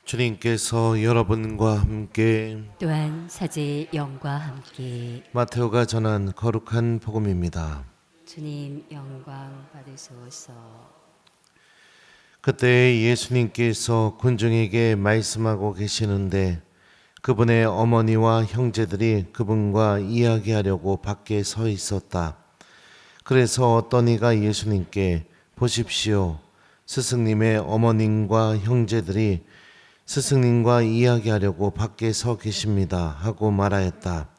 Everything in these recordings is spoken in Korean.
주님께서 여러분과 함께 또한 사제의 영과 함께 마테오가 전한 거룩한 복음입니다. 주님 영광 받으소서. 그때 예수님께서 군중에게 말씀하고 계시는데 그분의 어머니와 형제들이 그분과 이야기하려고 밖에 서 있었다. 그래서 어떤 이가 예수님께 보십시오. 스승님의 어머님과 형제들이 스승님과 이야기하려고 밖에 서 계십니다 하고 말하였다.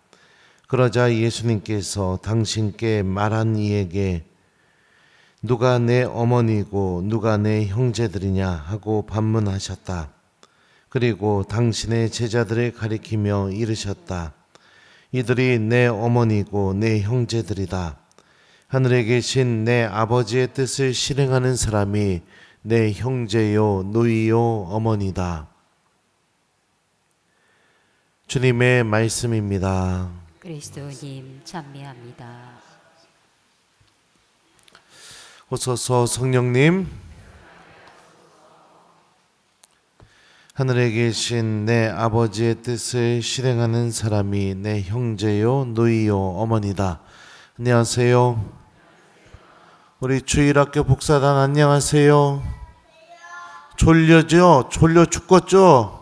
그러자 예수님께서 당신께 말한 이에게 누가 내 어머니고 누가 내 형제들이냐 하고 반문하셨다. 그리고 당신의 제자들을 가리키며 이르셨다. 이들이 내 어머니고 내 형제들이다. 하늘에 계신 내 아버지의 뜻을 실행하는 사람이 내 형제요 누이요 어머니다. 주님의 말씀입니다. 그리스도님 찬미합니다. 오소서 성령님, 하늘에 계신 내 아버지의 뜻을 실행하는 사람이 내 형제요 누이요 어머니다. 안녕하세요. 우리 주일학교 복사단 안녕하세요. 졸려죠? 졸려 죽겠죠?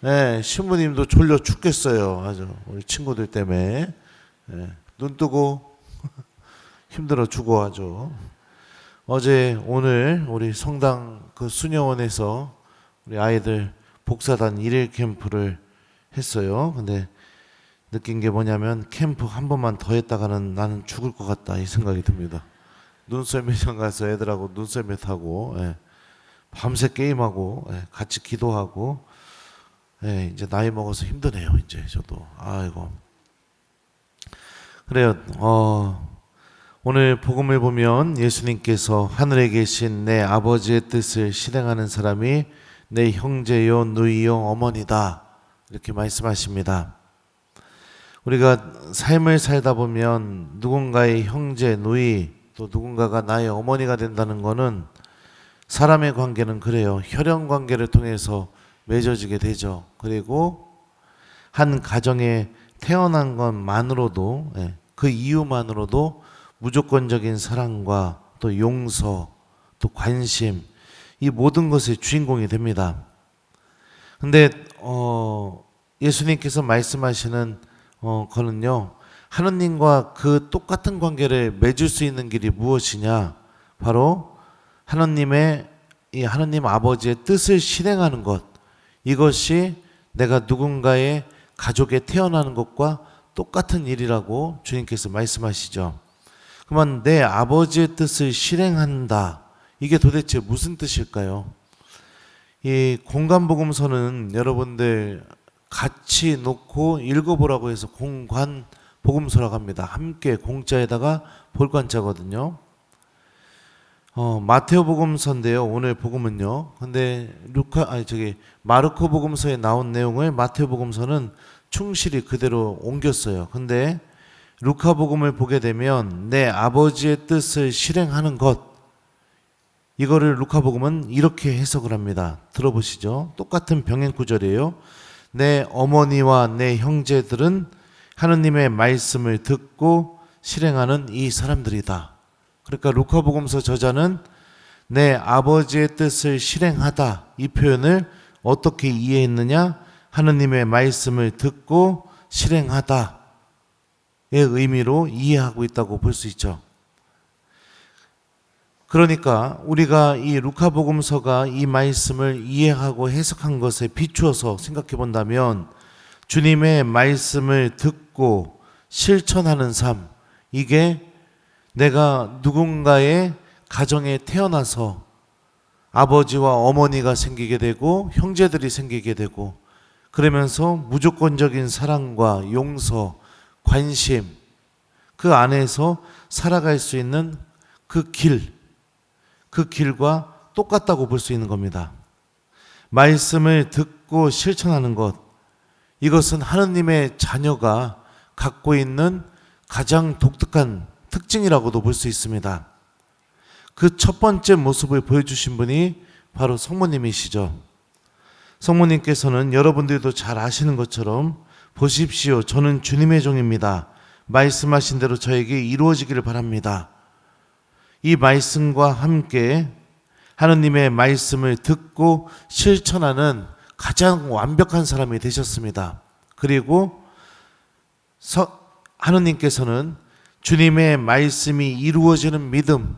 네, 신부님도 졸려 죽겠어요. 아주 우리 친구들 때문에. 네, 눈 뜨고 힘들어 죽어 아주. 어제 오늘 우리 성당 그 수녀원에서 우리 아이들 복사단 1일 캠프를 했어요. 근데 느낀 게 뭐냐면 캠프 한 번만 더 했다가는 나는 죽을 것 같다 이 생각이 듭니다. 눈썰매장 가서 애들하고 눈썰매 타고 밤새 게임하고 같이 기도하고 이제 나이 먹어서 힘드네요. 이제 저도 아이고 그래요. 오늘 복음을 보면 예수님께서 하늘에 계신 내 아버지의 뜻을 실행하는 사람이 내 형제요 누이요 어머니다 이렇게 말씀하십니다. 우리가 삶을 살다 보면 누군가의 형제 누이 또 누군가가 나의 어머니가 된다는 것은 사람의 관계는 그래요. 혈연 관계를 통해서 맺어지게 되죠. 그리고 한 가정에 태어난 것만으로도 그 이유만으로도 무조건적인 사랑과 또 용서 또 관심 이 모든 것의 주인공이 됩니다. 근데 예수님께서 말씀하시는 거는요, 하느님과 그 똑같은 관계를 맺을 수 있는 길이 무엇이냐? 바로 하느님 아버지의 뜻을 실행하는 것. 이것이 내가 누군가의 가족에 태어나는 것과 똑같은 일이라고 주님께서 말씀하시죠. 그러면 내 아버지의 뜻을 실행한다. 이게 도대체 무슨 뜻일까요? 이 공간복음서는 여러분들 같이 놓고 읽어보라고 해서 공관복음서라고 합니다. 함께 공자에다가 볼관자거든요. 마테오 복음서인데요. 오늘 복음은요. 근데 마르코 복음서에 나온 내용을 마테오 복음서는 충실히 그대로 옮겼어요. 근데 루카 복음을 보게 되면 내 아버지의 뜻을 실행하는 것 이거를 루카 복음은 이렇게 해석을 합니다. 들어보시죠. 똑같은 병행 구절이에요. 내 어머니와 내 형제들은 하느님의 말씀을 듣고 실행하는 이 사람들이다. 그러니까 루카복음서 저자는 내 아버지의 뜻을 실행하다 이 표현을 어떻게 이해했느냐? 하느님의 말씀을 듣고 실행하다의 의미로 이해하고 있다고 볼 수 있죠. 그러니까 우리가 이 루카복음서가 이 말씀을 이해하고 해석한 것에 비추어서 생각해 본다면 주님의 말씀을 듣고 실천하는 삶 이게 내가 누군가의 가정에 태어나서 아버지와 어머니가 생기게 되고 형제들이 생기게 되고 그러면서 무조건적인 사랑과 용서, 관심 그 안에서 살아갈 수 있는 그 길과 똑같다고 볼 수 있는 겁니다. 말씀을 듣고 실천하는 것 이것은 하느님의 자녀가 갖고 있는 가장 독특한 특징이라고도 볼 수 있습니다. 그 첫 번째 모습을 보여주신 분이 바로 성모님이시죠. 성모님께서는 여러분들도 잘 아시는 것처럼 보십시오. 저는 주님의 종입니다. 말씀하신 대로 저에게 이루어지기를 바랍니다. 이 말씀과 함께 하느님의 말씀을 듣고 실천하는 가장 완벽한 사람이 되셨습니다. 그리고 하느님께서는 주님의 말씀이 이루어지는 믿음,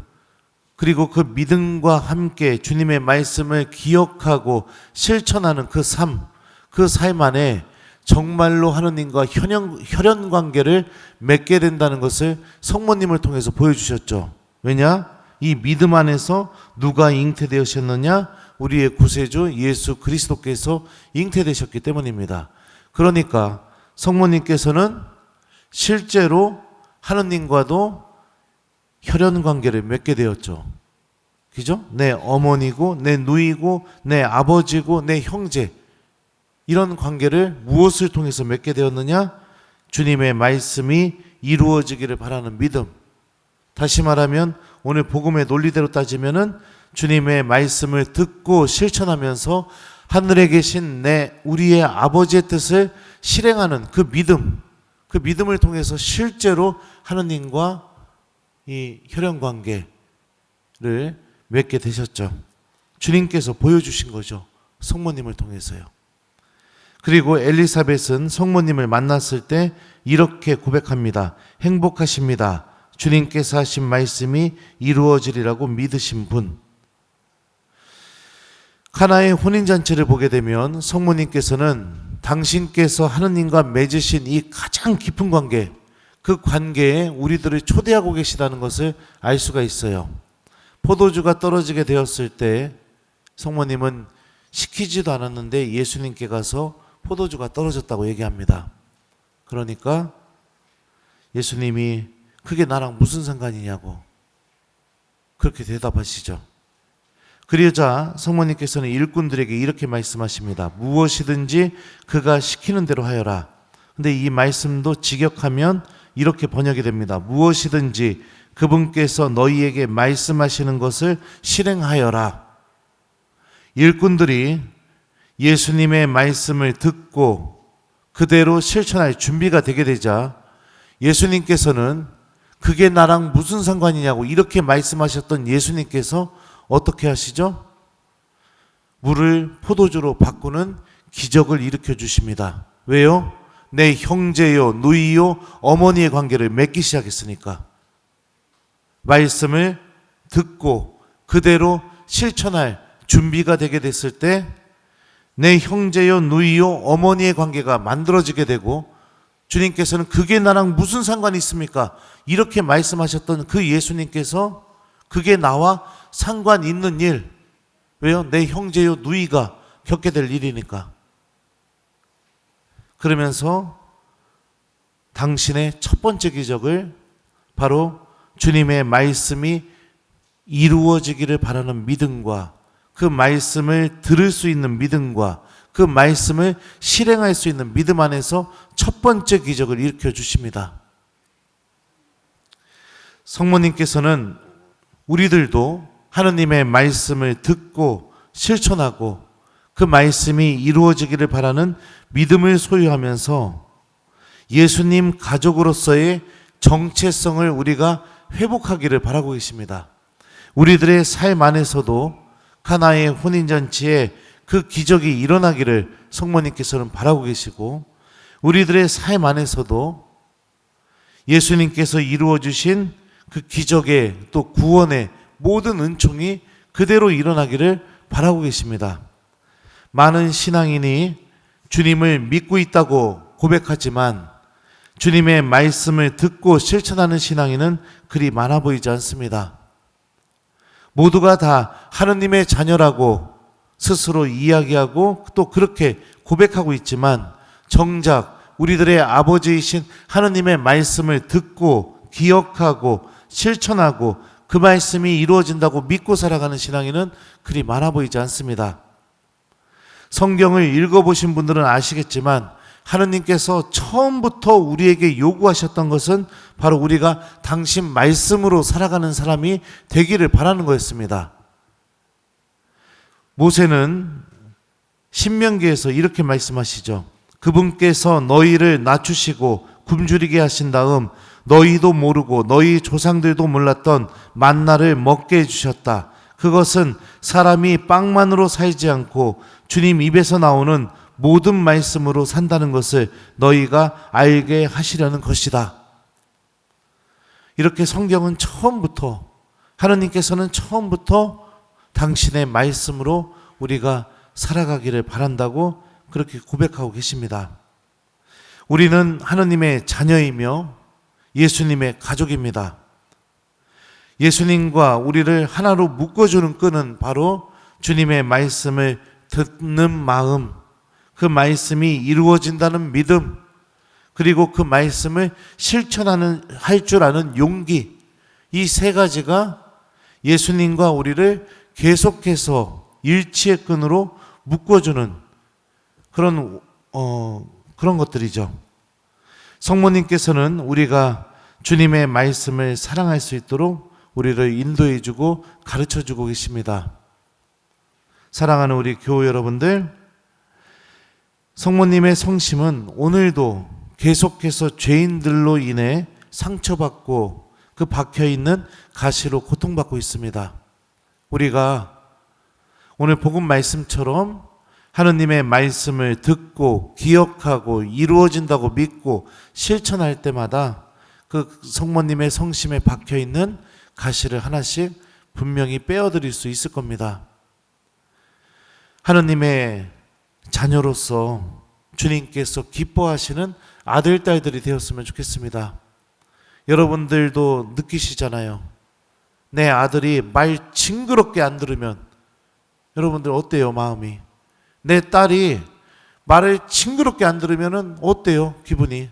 그리고 그 믿음과 함께 주님의 말씀을 기억하고 실천하는 그 삶 안에 정말로 하느님과 혈연 관계를 맺게 된다는 것을 성모님을 통해서 보여주셨죠. 왜냐? 이 믿음 안에서 누가 잉태되셨느냐? 우리의 구세주 예수 그리스도께서 잉태되셨기 때문입니다. 그러니까 성모님께서는 실제로 하느님과도 혈연 관계를 맺게 되었죠. 그죠? 내 어머니고 내 누이고 내 아버지고 내 형제, 이런 관계를 무엇을 통해서 맺게 되었느냐? 주님의 말씀이 이루어지기를 바라는 믿음. 다시 말하면 오늘 복음의 논리대로 따지면은 주님의 말씀을 듣고 실천하면서 하늘에 계신 우리의 아버지의 뜻을 실행하는 그 믿음을 통해서 실제로 하느님과 이 혈연 관계를 맺게 되셨죠. 주님께서 보여주신 거죠. 성모님을 통해서요. 그리고 엘리사벳은 성모님을 만났을 때 이렇게 고백합니다. 행복하십니다. 주님께서 하신 말씀이 이루어지리라고 믿으신 분. 카나의 혼인잔치를 보게 되면 성모님께서는 당신께서 하느님과 맺으신 이 가장 깊은 관계, 그 관계에 우리들을 초대하고 계시다는 것을 알 수가 있어요. 포도주가 떨어지게 되었을 때 성모님은 시키지도 않았는데 예수님께 가서 포도주가 떨어졌다고 얘기합니다. 그러니까 예수님이 그게 나랑 무슨 상관이냐고 그렇게 대답하시죠. 그러자 성모님께서는 일꾼들에게 이렇게 말씀하십니다. 무엇이든지 그가 시키는 대로 하여라. 근데 이 말씀도 직역하면 이렇게 번역이 됩니다. 무엇이든지 그분께서 너희에게 말씀하시는 것을 실행하여라. 일꾼들이 예수님의 말씀을 듣고 그대로 실천할 준비가 되게 되자 예수님께서는 그게 나랑 무슨 상관이냐고 이렇게 말씀하셨던 예수님께서 어떻게 하시죠? 물을 포도주로 바꾸는 기적을 일으켜 주십니다. 왜요? 내 형제요, 누이요, 어머니의 관계를 맺기 시작했으니까. 말씀을 듣고 그대로 실천할 준비가 되게 됐을 때 내 형제요, 누이요, 어머니의 관계가 만들어지게 되고 주님께서는 그게 나랑 무슨 상관이 있습니까? 이렇게 말씀하셨던 그 예수님께서 그게 나와 상관 있는 일. 왜요? 내 형제요, 누이가 겪게 될 일이니까. 그러면서 당신의 첫 번째 기적을 바로 주님의 말씀이 이루어지기를 바라는 믿음과 그 말씀을 들을 수 있는 믿음과 그 말씀을 실행할 수 있는 믿음 안에서 첫 번째 기적을 일으켜 주십니다. 성모님께서는 우리들도 하느님의 말씀을 듣고 실천하고 그 말씀이 이루어지기를 바라는 믿음을 소유하면서 예수님 가족으로서의 정체성을 우리가 회복하기를 바라고 계십니다. 우리들의 삶 안에서도 카나의 혼인잔치에 그 기적이 일어나기를 성모님께서는 바라고 계시고 우리들의 삶 안에서도 예수님께서 이루어 주신 그 기적의 또 구원의 모든 은총이 그대로 일어나기를 바라고 계십니다. 많은 신앙인이 주님을 믿고 있다고 고백하지만 주님의 말씀을 듣고 실천하는 신앙인은 그리 많아 보이지 않습니다. 모두가 다 하느님의 자녀라고 스스로 이야기하고 또 그렇게 고백하고 있지만 정작 우리들의 아버지이신 하느님의 말씀을 듣고 기억하고 실천하고 그 말씀이 이루어진다고 믿고 살아가는 신앙인은 그리 많아 보이지 않습니다. 성경을 읽어보신 분들은 아시겠지만 하느님께서 처음부터 우리에게 요구하셨던 것은 바로 우리가 당신 말씀으로 살아가는 사람이 되기를 바라는 거였습니다. 모세는 신명기에서 이렇게 말씀하시죠. 그분께서 너희를 낮추시고 굶주리게 하신 다음 너희도 모르고 너희 조상들도 몰랐던 만나를 먹게 해주셨다. 그것은 사람이 빵만으로 살지 않고 주님 입에서 나오는 모든 말씀으로 산다는 것을 너희가 알게 하시려는 것이다. 이렇게 성경은 처음부터, 하나님께서는 처음부터 당신의 말씀으로 우리가 살아가기를 바란다고 그렇게 고백하고 계십니다. 우리는 하나님의 자녀이며 예수님의 가족입니다. 예수님과 우리를 하나로 묶어주는 끈은 바로 주님의 말씀을 듣는 마음, 그 말씀이 이루어진다는 믿음, 그리고 그 말씀을 할 줄 아는 용기, 이 세 가지가 예수님과 우리를 계속해서 일치의 끈으로 묶어주는 그런 것들이죠. 성모님께서는 우리가 주님의 말씀을 사랑할 수 있도록 우리를 인도해주고 가르쳐주고 계십니다. 사랑하는 우리 교우 여러분들, 성모님의 성심은 오늘도 계속해서 죄인들로 인해 상처받고 그 박혀있는 가시로 고통받고 있습니다. 우리가 오늘 복음 말씀처럼 하느님의 말씀을 듣고 기억하고 이루어진다고 믿고 실천할 때마다 그 성모님의 성심에 박혀있는 가시를 하나씩 분명히 빼어드릴 수 있을 겁니다. 하느님의 자녀로서 주님께서 기뻐하시는 아들, 딸들이 되었으면 좋겠습니다. 여러분들도 느끼시잖아요. 내 아들이 말 징그럽게 안 들으면 여러분들 어때요, 마음이? 내 딸이 말을 징그럽게 안 들으면 어때요, 기분이?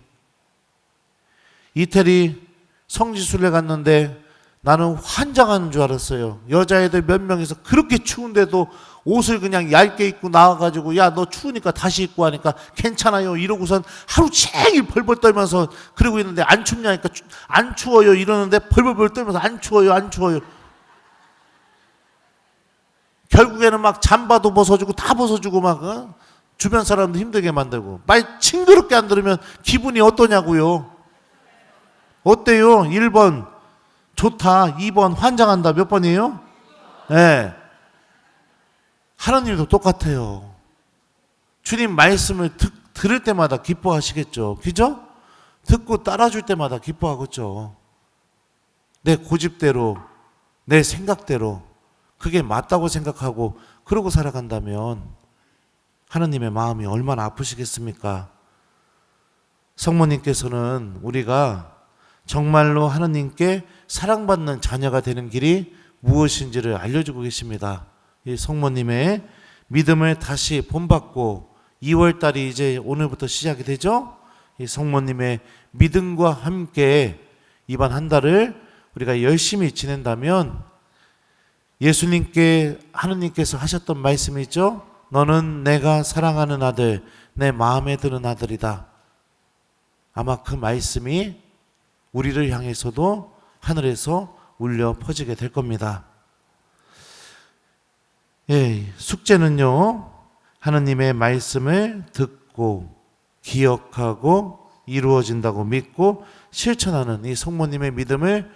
이태리 성지순례 갔는데 나는 환장하는 줄 알았어요. 여자애들 몇 명이서 그렇게 추운데도 옷을 그냥 얇게 입고 나와가지고 야, 너 추우니까 다시 입고 하니까 괜찮아요 이러고선 하루 종일 벌벌 떨면서 그러고 있는데 안 춥냐니까 안 추워요 이러는데 벌벌 떨면서 안 추워요. 결국에는 막 잠바도 벗어주고 다 벗어주고 막 주변 사람도 힘들게 만들고 말 징그럽게 안 들으면 기분이 어떠냐고요. 어때요? 1번 좋다, 2번 환장한다. 몇 번이에요? 네. 하나님도 똑같아요. 주님 말씀을 들을 때마다 기뻐하시겠죠. 그죠? 듣고 따라줄 때마다 기뻐하겠죠. 내 고집대로, 내 생각대로 그게 맞다고 생각하고 그러고 살아간다면 하나님의 마음이 얼마나 아프시겠습니까? 성모님께서는 우리가 정말로 하나님께 사랑받는 자녀가 되는 길이 무엇인지를 알려주고 계십니다. 이 성모님의 믿음을 다시 본받고 2월달이 이제 오늘부터 시작이 되죠. 이 성모님의 믿음과 함께 이번 한 달을 우리가 열심히 지낸다면 예수님께 하느님께서 하셨던 말씀이 있죠. 너는 내가 사랑하는 아들, 내 마음에 드는 아들이다. 아마 그 말씀이 우리를 향해서도 하늘에서 울려 퍼지게 될 겁니다. 예, 숙제는요, 하느님의 말씀을 듣고 기억하고 이루어진다고 믿고 실천하는 이 성모님의 믿음을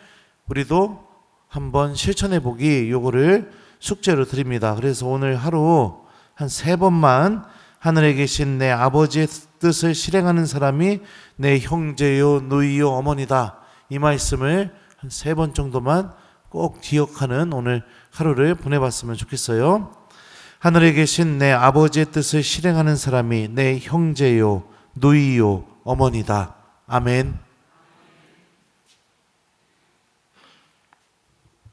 우리도 한번 실천해 보기, 요거를 숙제로 드립니다. 그래서 오늘 하루 한 3번만 하늘에 계신 내 아버지의 뜻을 실행하는 사람이 내 형제요, 누이요, 어머니다. 이 말씀을 한 3번 정도만 꼭 기억하는 오늘 하루를 보내봤으면 좋겠어요. 하늘에 계신 내 아버지의 뜻을 실행하는 사람이 내 형제요, 누이요, 어머니다. 아멘.